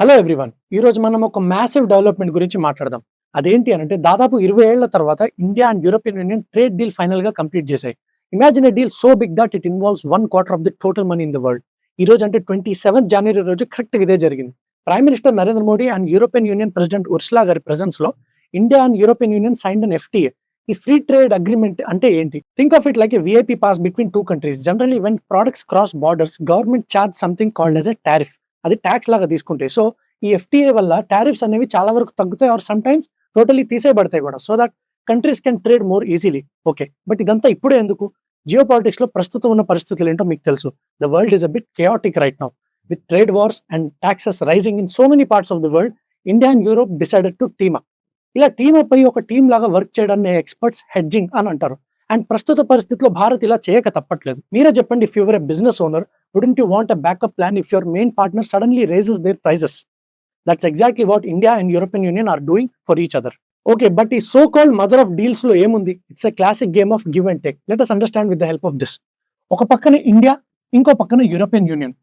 Hello everyone. ఈ రోజు మనం ఒక మ్యాసివ్ డెవలప్మెంట్ గురించి మాట్లాడదాం. అదేంటి అంటే దాదాపు 20 ఏళ్ల తర్వాత India and European Union trade deal final గా కంప్లీట్ చేశాయి. Imagine a deal so big that it involves 1/4 of the total money in the world. ఈ రోజు అంటే 27 జనవరి రోజు కరెక్ట్ ఇదే జరిగింది. Prime minister Narendra Modi and European Union president Ursula గారి ప్రెజెన్స్ లో India and European Union signed an FTA. ఈ ఫ్రీ ట్రేడ్ అగ్రిమెంట్ అంటే ఏంటి? Think of it like a VIP pass between two countries. Generally when products cross borders government charge something called as a tariff. అది tax లాగా తీసుకుంటే so ఈ FTA వల్ల tariffs అనేవి చాలా వరకు తగ్గుతాయి ఆర్ సమ్ టైమ్స్ టోటలీ తీసేయబడతాయి కూడా, so that countries can trade more easily. Okay, but ఇదంతా ఇప్పుడే ఎందుకు? జియో పాలిటిక్స్ లో ప్రస్తుతం ఉన్న పరిస్థితులు ఏంటో మీకు తెలుసు. The world is a bit chaotic right now with trade wars and taxes rising in so many parts of the world. India and Europe decided to team up. ఇలా టీమ్ అప్ అయ్యి ఒక టీమ్ లాగా work చేయడాన్ని experts hedging అని అంటారు. And ప్రస్తుత పరిస్థితిలో భారత్ ఇలా చేయక తప్పట్లేదు. మీరే చెప్పండి, if you're a business owner, wouldn't you want a backup plan if your main partner suddenly raises their prices? That's exactly what India and European Union are doing for each other. Okay, but the so-called mother of deals lo emundi? It's a classic game of give and take. Let us understand with the help of this. Oka pakkana India, inko pakkana European Union.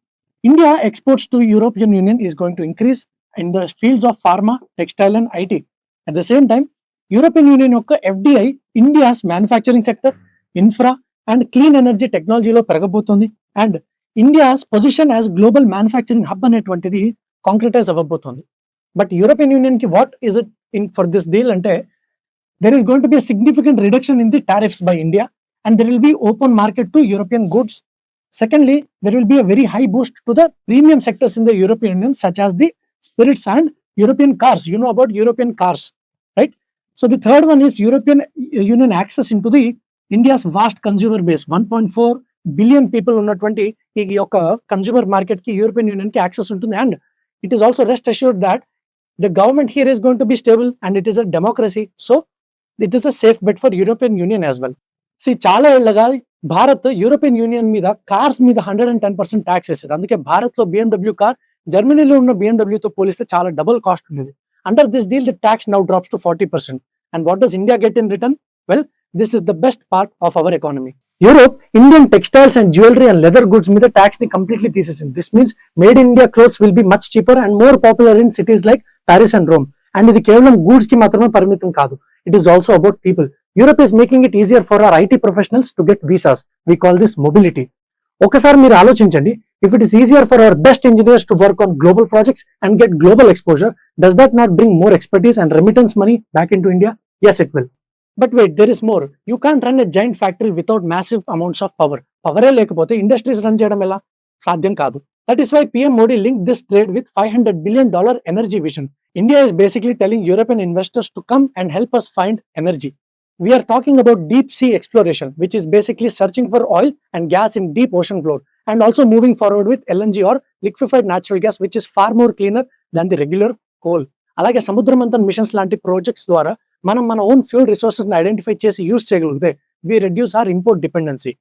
India exports to European Union is going to increase in the fields of pharma, textile and IT. At the same time, European Union yokka FDI India's manufacturing sector, infra and clean energy technology lo peragabotundi, and India's position as global manufacturing hub అనేటువంటిది concretise అవ్వబోతోంది. But European Union కి what is it in for this deal అంటే there is going to be a significant reduction in the tariffs by India and there will be open market to European goods. Secondly, there will be a very high boost to the premium sectors in the European Union such as the spirits and European cars. You know about European cars, right? So the third one is European Union access into the India's vast consumer base. 1.4 billion people ఉన్నటువంటి ఈ యొక్క consumer market కి European Union కి access ఉంటుంది. And it is also rest assured that the government here is going to be stable and it is a democracy, so it is a safe bet for European Union as well. See, చాలా ఏళ్ళగా Bharat European union మీద cars మీద 110% tax వేసేది. అందుకే భారత్ లో BMW car జర్మనీలో ఉన్న BMW తో పోలిస్తే చాలా డబుల్ కాస్ట్ ఉండేది. Under this deal the tax now drops to 40%. And what does India get in return? Well, this is the best part of our economy. Europe, Indian textiles and jewelry and leather goods మీద tax ని completely తీసేసింది. This means made in India clothes will be much cheaper and more popular in cities like Paris and Rome. And ఇది కేవలం goods కి మాత్రమే పరిమితం కాదు. It is also about people. Europe is making it easier for our IT professionals to get visas. We call this mobility. ఒకసారి మీరు ఆలోచించండి, if it is easier for our best engineers to work on global projects and get global exposure, does that not bring more expertise and remittance money back into India? Yes, it will. But wait, there is more. You can't run a giant factory without massive amounts of power. Power లేకపోతే industries run చేయడం ఎలా? సాధ్యం కాదు. That is why PM Modi linked this trade with $500 billion energy vision. India is basically telling European investors to come and help us find energy. We are talking about deep sea exploration, which is basically searching for oil and gas in deep ocean floor, and also moving forward with LNG or liquefied natural gas, which is far more cleaner than the regular coal. అలాగే Samudramanthan machines లాంటి projects ద్వారా మనం మన own fuel resources ని identify చేసి use చేయగలిగితే we reduce our import dependency.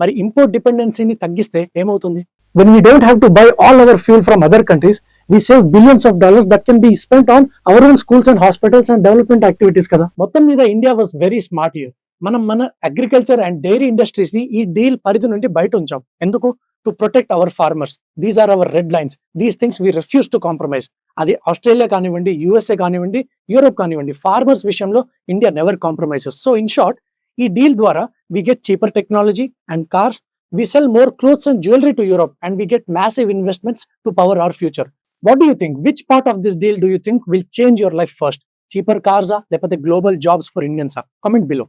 మరి import డిపెండెన్సీని తగ్గిస్తే ఏమవుతుంది? When we don't have to buy all our fuel from other countries, we save billions of dollars that can be spent on our own schools and hospitals and development activities కదా. మొత్తం మీద India was very smart here. మనం మన agriculture and dairy industries ని ఈ deal పరిధి నుండి బయట ఉంచాం. ఎందుకు? To protect our farmers. These are our red lines. These things we refuse to compromise. అది ఆస్ట్రేలియా కానివ్వండి, USA కానివ్వండి, యూరోప్ కానివ్వండి, ఫార్మర్స్ విషయంలో India never compromises. So in short, ఈ డీల్ ద్వారా we get cheaper technology and cars, we sell more clothes and jewellery to Europe, and we get massive investments to power our future. What do you think? Which part of this deal do you think will change your life first? Cheaper cars లేకపోతే global jobs for Indians? Comment below.